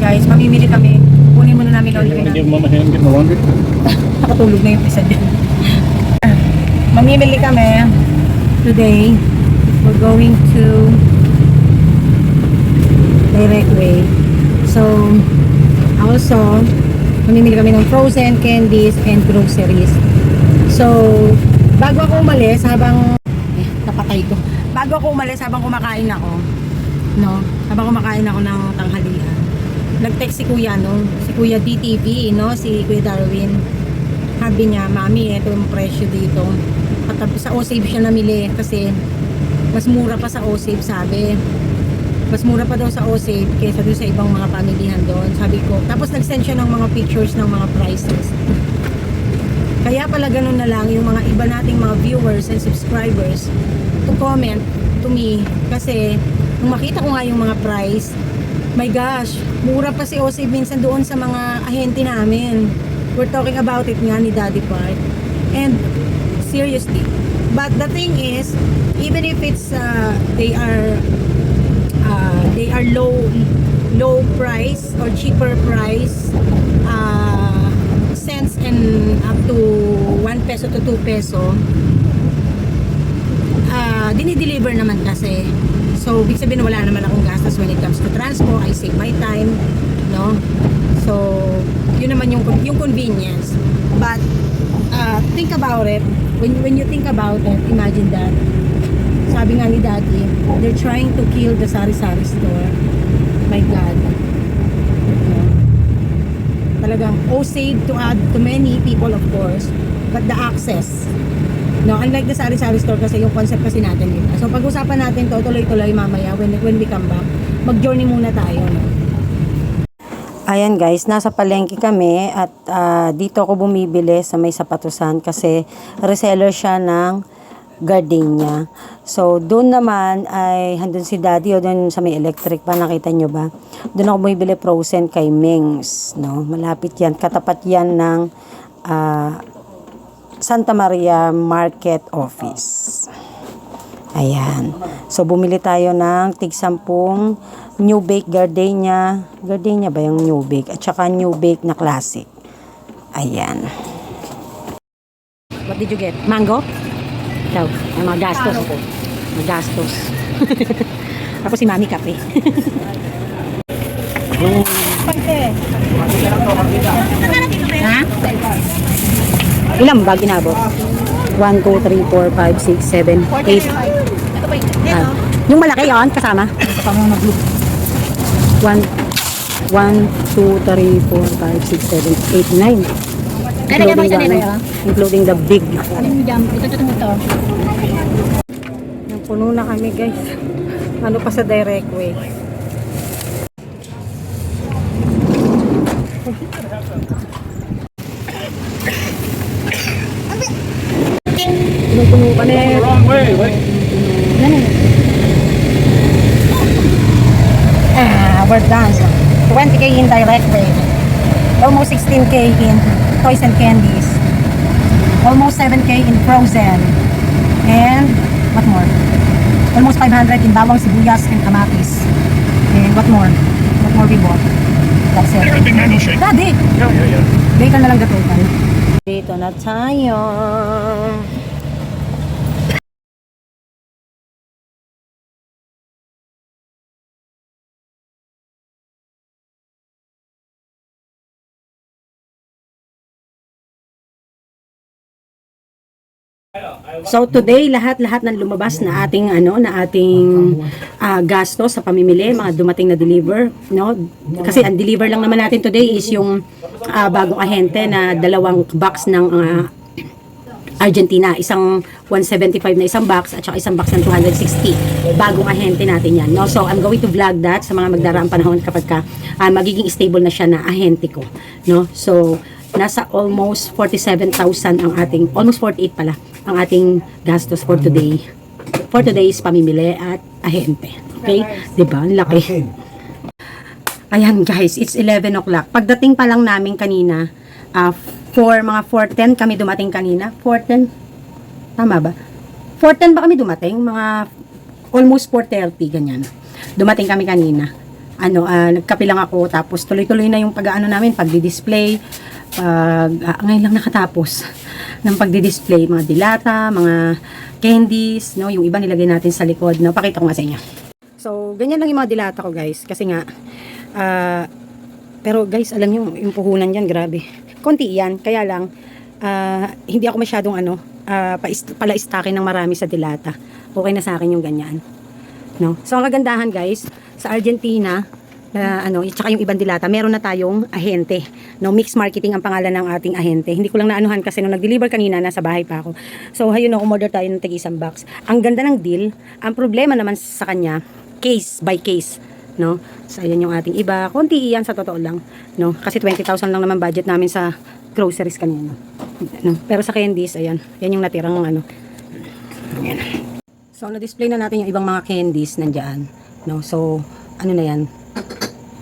guys, mamimili kami. Kunin muna namin laundry Give namin. mama a hand, get my laundry. Nakatulog na yung isa dyan. Mamimili kami. Today, we're going to Direct Way. So, also, mamimili kami ng frozen candies and groceries. So, bago ako umalis, napatay ko. Bago ako umalis, habang kumakain ako, no? Habang kumakain ako ng tanghalian, nag-text si Kuya, no? Si Kuya DTV, no? Si Kuya Darwin. Sabi niya, Mami, ito yung presyo dito. At sa O-Save siya namili kasi mas mura pa sa O-Save, sabi. Mas mura pa daw sa O-Save kaysa doon sa ibang mga pamilihan doon. Sabi ko, tapos nag-send siya ng mga pictures ng mga prices. Kaya pala ganun na lang yung mga iba nating mga viewers and subscribers to comment to me kasi nung makita ko nga yung mga price, my gosh, mura pa si O-Save minsan doon sa mga ahente namin. We're talking about it nga ni Daddy Park. And seriously, but the thing is, even if it's they are low price or cheaper price, cents and up to 1 peso to 2 peso, dinideliver naman kasi. So, ibig sabihin wala naman akong gastos when it comes to transpo. I save my time, no? So, yun naman yung convenience. But, think about it. When you think about it, imagine that. Sabi nga ni Daddy, they're trying to kill the sari-sari store. My God. No? Talagang O-Save to add to many people, of course. But the access, no, unlike the sari-sari store kasi yung concept kasi natin dito. So pag-usapan natin to tuloy-tuloy mamaya when we come back. Mag-journey muna tayo, no. Ayan guys, nasa palengke kami at dito ako bumibili sa may sapatusan kasi reseller siya ng gardenia. So doon naman ay handun si Daddy o doon sa may electric pa, nakita nyo ba? Doon ako bumibili frozen kay Mings, no. Malapit yan, katapat yan ng Santa Maria Market Office. Ayan. So, bumili tayo ng tig-10 New Bake Gardenia. Gardenia ba yung New Bake? At saka New Bake na Classic. Ayan. What did you get? Mango? Ikaw. Ay, mga gastos. Mga gastos. Tapos si Mami kape. Ha? Ilang ba ginabot? 1, 2, 3, 4, 5, 6, 7, 8. Yung malaki yon kasama? Kasama na blue. 1, 2, 3, 4, 5, 6, 7, 8, 9. Including the big. Ito. Puno na kami guys. Ano pa sa Direct Way. Puno pa na. Wrong way, wait. We're done. 20k in Direct Way. Almost 16k in toys and candies. Almost 7k in frozen. And what more? Almost 500 in bawang, sibuyas, and kamatis. And what more? What more we bought? That's it. Big mango shake. Daddy! Yeah. Later na lang gatutan. Dito na tayo. So today lahat ng lumabas na ating gastos sa pamimili, mga dumating na deliver, no? Kasi ang deliver lang naman natin today is yung bagong ahente na 2 box ng Argentina, isang 175 na isang box at saka isang box ng 260. Bagong ahente natin yan, no? So I'm going to vlog that sa mga magdaraang panahon kapag magiging stable na siya na ahente ko, no? So nasa almost 47,000 ang ating, almost 48 pala ang ating gastos for today. For today's pamimili at ahente. Okay? Diba? Ang laki. Ayan guys, it's 11 o'clock. Pagdating pa lang namin kanina, mga 4:10 kami dumating kanina. 4:10? Tama ba? 4:10 ba kami dumating? Mga almost 4:30, ganyan. Dumating kami kanina. nagkape lang ako, tapos tuloy-tuloy na yung pag-ano namin, pagdi-display, ngayon lang nakatapos ng pagdi-display, mga dilata, mga candies, no, yung iba nilagay natin sa likod, no, pakita ko nga sa inyo. So, ganyan lang yung mga dilata ko, guys, kasi nga, pero guys, alam nyo, yung puhunan dyan, grabe, konti yan, kaya lang, hindi ako masyadong pala-stocking ng marami sa dilata. Okay na sa akin yung ganyan, no? So, ang kagandahan, guys, sa Argentina, tsaka yung ibang dilata, meron na tayong ahente, no? Mix marketing ang pangalan ng ating ahente. Hindi ko lang naanuhan kasi nung nag-deliver kanina, nasa bahay pa ako. So, ayun, umorder tayo ng tig-isang box. Ang ganda ng deal. Ang problema naman sa kanya, case by case, no? So, ayan yung ating iba. Konti iyan sa totoo lang, no? Kasi 20,000 lang naman budget namin sa groceries kanina, no? Pero sa candies, ayan. Yan yung natirang ayan. So, na-display na natin yung ibang mga candies nandyan, no? So, ano na yan?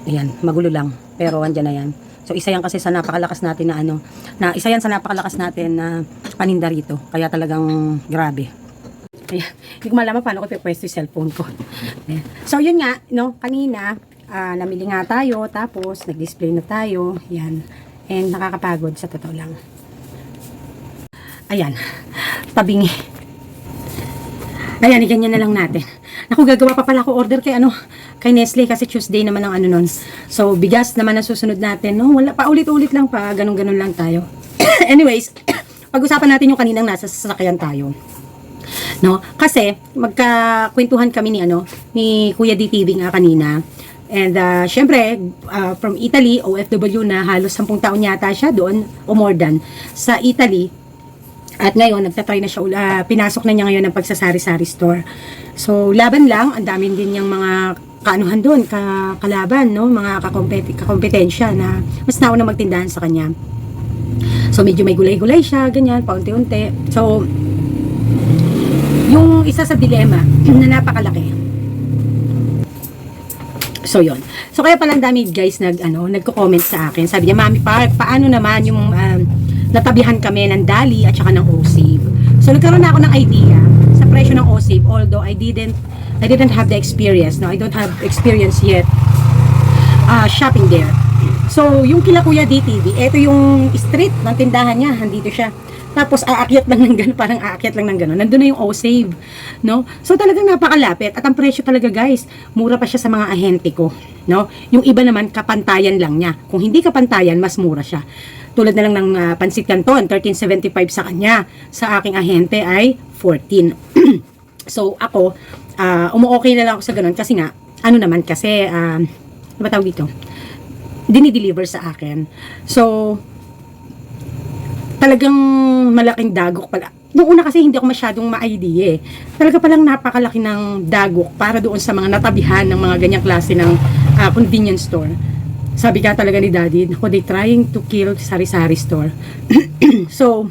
Ayan, magulo lang. Pero andyan na yan. So, isa yan kasi sa napakalakas natin isa yan sa napakalakas natin na paninda rito. Kaya talagang grabe. Ayan, hindi ko malaman paano ko ipipwesto yung cellphone ko. Ayan. So, yun nga, no? Kanina, namili nga tayo, tapos nag-display na tayo. Ayan. And nakakapagod sa totoo lang. Ayan, tabingi. Ayan, ganyan na lang natin. Naku, gagawa pa pala ako order kay Nestle kasi Tuesday naman ang nun. So, bigas naman ang susunod natin, no? Wala pa, ulit-ulit lang pa, ganun-ganun lang tayo. Anyways, pag-usapan natin yung kaninang nasa sasakyan tayo. No? Kasi, magkakwentuhan kami ni Kuya DTV nga kanina. And, syempre, from Italy, OFW na halos 10 taon yata siya doon, o more than, sa Italy. At ngayon, nagtatry na siya, pinasok na niya ngayon ng pagsasari-sari store. So, laban lang, ang dami din niyang mga kaanuhan doon, kalaban, no? Mga kakompetensya na mas nauna magtindahan sa kanya. So, medyo may gulay-gulay siya, ganyan, paunti-unti. So, yung isa sa dilema na napakalaki. So, yun. So, kaya palang dami guys nagko-comment sa akin. Sabi niya, Mami Park, paano naman yung natabihan kami ng Dali at saka ng O-Save. So, nagkaroon na ako ng idea sa presyo ng O-Save, although I didn't have the experience. No, I don't have experience yet shopping there. So, yung kila Kuya DTV, ito yung street ng tindahan niya. Nandito siya. Tapos, aakyat lang ng gano'n, parang aakyat lang ng gano'n. Nandun na yung O-Save. No? So, talagang napakalapit. At ang presyo talaga, guys, mura pa siya sa mga ahente ko. No? Yung iba naman, kapantayan lang niya. Kung hindi kapantayan, mas mura siya. Tulad na lang ng Pansit Canton, 13.75 sa kanya. Sa aking ahente ay 14. So, ako, umu-okay na lang ako sa ganun kasi nga, ano ba tawag dito? Dinideliver sa akin. So, talagang malaking dagok pala. Noong una kasi hindi ako masyadong ma-idea eh. Talaga palang napakalaki ng dagok para doon sa mga natabihan ng mga ganyang klase ng convenience store. Sabi ka talaga ni Daddy, they trying to kill sari-sari store. So,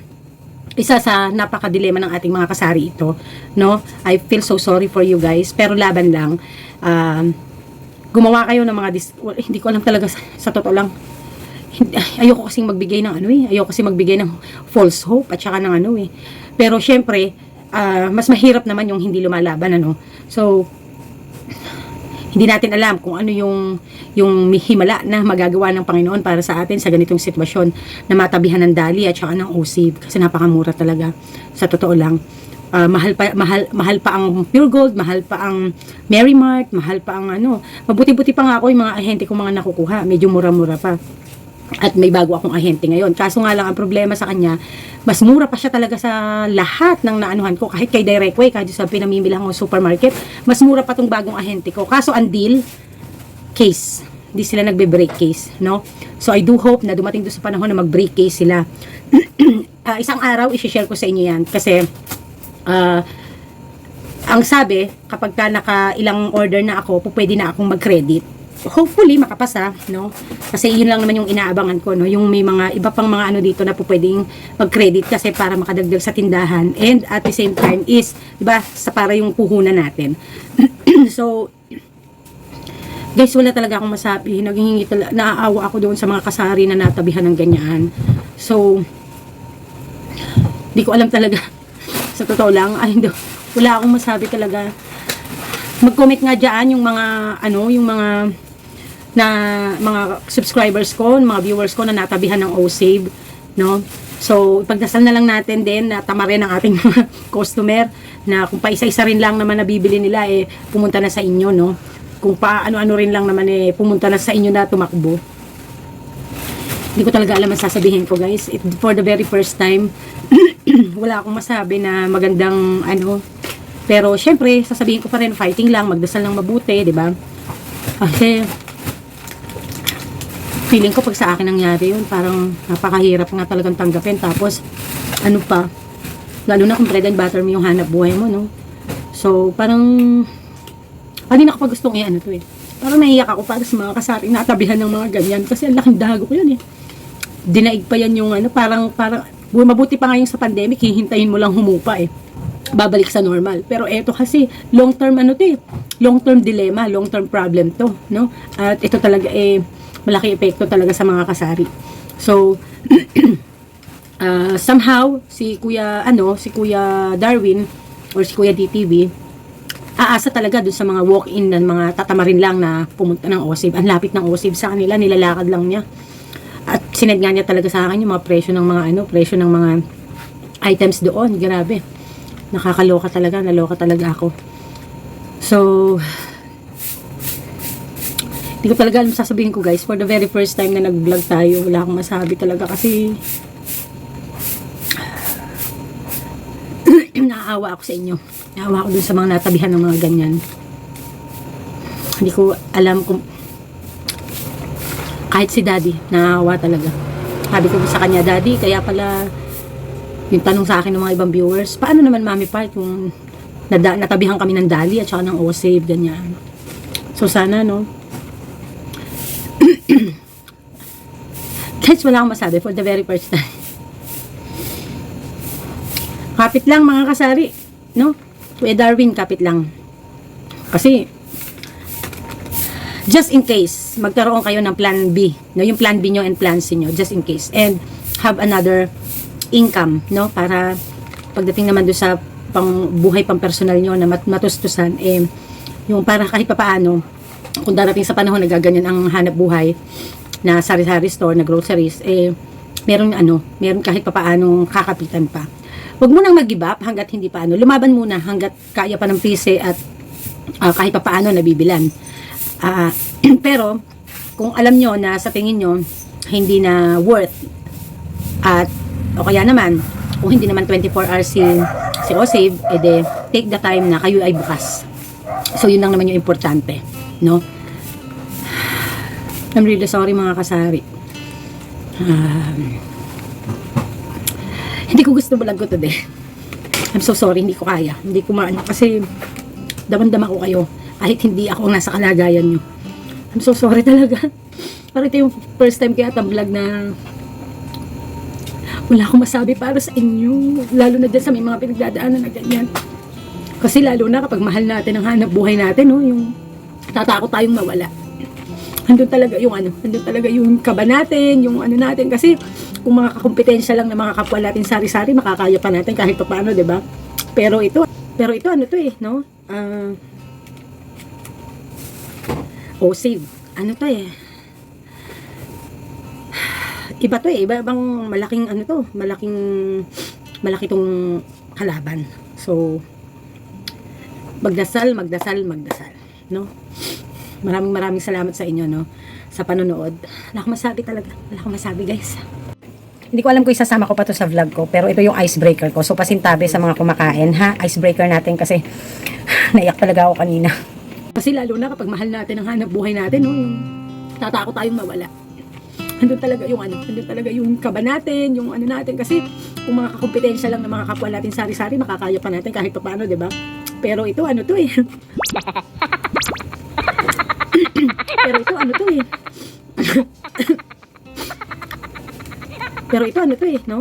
isa sa napaka-dilema ng ating mga kasari ito, no? I feel so sorry for you guys, pero laban lang. Gumawa kayo ng mga hindi ko alam talaga sa totoo lang. Ayoko kasing magbigay ng ayoko kasing magbigay ng false hope at saka ng Pero syempre, mas mahirap naman yung hindi lumalaban, So, hindi natin alam kung ano yung himala na magagawa ng Panginoon para sa atin sa ganitong sitwasyon na matabihan ng Dali at saka ng O-Save kasi napakamura talaga sa totoo lang. Mahal pa ang Pure Gold, mahal pa ang Mary Mart, mahal pa ang mabuti-buti pa nga ako yung mga ahente ko mga nakukuha, medyo mura-mura pa. At may bago akong ahente ngayon. Kaso nga lang ang problema sa kanya, mas mura pa siya talaga sa lahat ng naanuhan ko. Kahit kay Directway, kahit sa pinamimilang ko supermarket, mas mura pa tong bagong ahente ko. Kaso ang deal, case. Hindi sila nagbe-break case, no? So I do hope na dumating doon sa panahon na mag-break case sila. Isang araw, i-share ko sa inyo yan. Kasi, ang sabi, kapag ka naka-ilang order na ako, pwede na akong mag-credit. Hopefully makapasa, no? Kasi yun lang naman yung inaabangan ko, no? Yung may mga iba pang mga dito na pwedeng mag-credit kasi para makadagdag sa tindahan, and at the same time is, 'di ba, sa para yung puhunan natin. So, guys, wala talaga akong masabi. Naghihingi talaga, naaawa ako doon sa mga kasari na natabihan ng ganyan. So, di ko alam talaga. Sa totoo lang, wala akong masabi talaga. Mag-comment nga dyan yung mga na mga subscribers ko, mga viewers ko na natabihan ng OSave, no? So, ipagdasal na lang natin din na tama rin ang ating mga customer na kung pa isa-isa rin lang naman nabibili nila, pumunta na sa inyo, no? Kung pa ano-ano rin lang naman, pumunta na sa inyo na tumakbo. Hindi ko talaga alam ang sasabihin ko, guys. For the very first time, wala akong masabi na magandang ano. Pero, syempre, sasabihin ko pa rin, fighting lang, magdasal ng mabuti, di ba? Kasi, feeling ko pag sa akin nangyari yun, parang napakahirap nga talagang tanggapin. Tapos, ano pa, lalo na kung bread and butter mo yung hanap buhay mo, no? So, parang, kanina ko pa gustong ano to Parang naiyak ako para sa mga kasari natabihan ng mga ganyan. Kasi ang laking dago ko yun Dinaig pa yan yung ano, parang, mabuti pa nga yung sa pandemic, hihintayin mo lang humupa babalik sa normal. Pero eto kasi, long term ano to long term dilemma, long term problem to, no? At ito talaga malaki epekto talaga sa mga kasari. So, somehow, si Kuya Darwin, or si Kuya DTV, aasa talaga dun sa mga walk-in ng mga tatamarin lang na pumunta ng OSIB. Ang lapit ng OSIB sa kanila, nilalakad lang niya. At sinad nga niya talaga sa akin yung mga presyo ng mga presyo ng mga items doon. Grabe. Nakakaloka talaga, naloka talaga ako. So, hindi ko talaga alam sasabihin ko, guys. For the very first time na nag-vlog tayo, wala akong masabi talaga kasi naaawa ako sa inyo. Naaawa ako dun sa mga natabihan ng mga ganyan. Hindi ko alam kung kahit si Daddy, naaawa talaga. Sabi ko sa kanya, Daddy, kaya pala yung tanong sa akin ng mga ibang viewers, paano naman Mami Part kung natabihan kami ng Dali at saka ng OSave, ganyan. So sana, no? Guys, wala akong masabi for the very first time. Kapit lang mga kasari, no? Kuya Darwin, kapit lang. Kasi, just in case, magkaroon kayo ng plan B, no? Yung plan B nyo and plan C nyo, just in case. And have another income, no? Para pagdating naman doon sa buhay pang personal nyo na matustusan, yung para kahit papaano, kung darating sa panahon na gaganyan ang hanap buhay, na sari-sari store, na groceries, meron kahit papaanong kakapitan pa. Huwag mo nang mag-give up hanggat hindi pa lumaban muna hanggat kaya pa ng pise at kahit papaano nabibilan. Pero, kung alam nyo na sa tingin nyo, hindi na worth, at o kaya naman, kung hindi naman 24 hours si OSave, take the time na kayo ay bukas. So, yun lang naman yung importante, no? I'm really sorry mga kasari. Hindi ko gusto vlog ko today. I'm so sorry, hindi ko kaya. Hindi ko maano kasi damang-dama ko kayo kahit hindi ako nasa kalagayan nyo. I'm so sorry talaga. Parang ito yung first time kaya vlog na wala akong masabi para sa inyo. Lalo na dyan sa may mga pinagdadaanan na ganyan. Kasi lalo na kapag mahal natin ang hanap buhay natin, no? Yung tatakot tayong mawala. Andun talaga yung kaba natin, yung ano natin. Kasi kung mga kakompetensya lang ng mga kapwa natin sari-sari, makakaya pa natin kahit pa paano, diba? Pero ito ano to no? OSave. Ano to Iba to iba-ibang malaking malaki tong kalaban. So, magdasal, no? Maraming salamat sa inyo, no? Sa panonood. Wala akong masabi talaga. Wala akong masabi, guys. Hindi ko alam kung isasama ko pa to sa vlog ko, pero ito yung icebreaker ko. So, pasintabi sa mga kumakain, ha? Icebreaker natin kasi naiyak talaga ako kanina. Kasi lalo na kapag mahal natin ang hanap buhay natin, no? Tatakot tayong mawala. Andun talaga yung kaba natin, yung ano natin. Kasi kung mga kakompetensya lang ng mga kapwa natin sari-sari, makakaya pa natin kahit pa paano, diba? Pero ito, Pero ito no?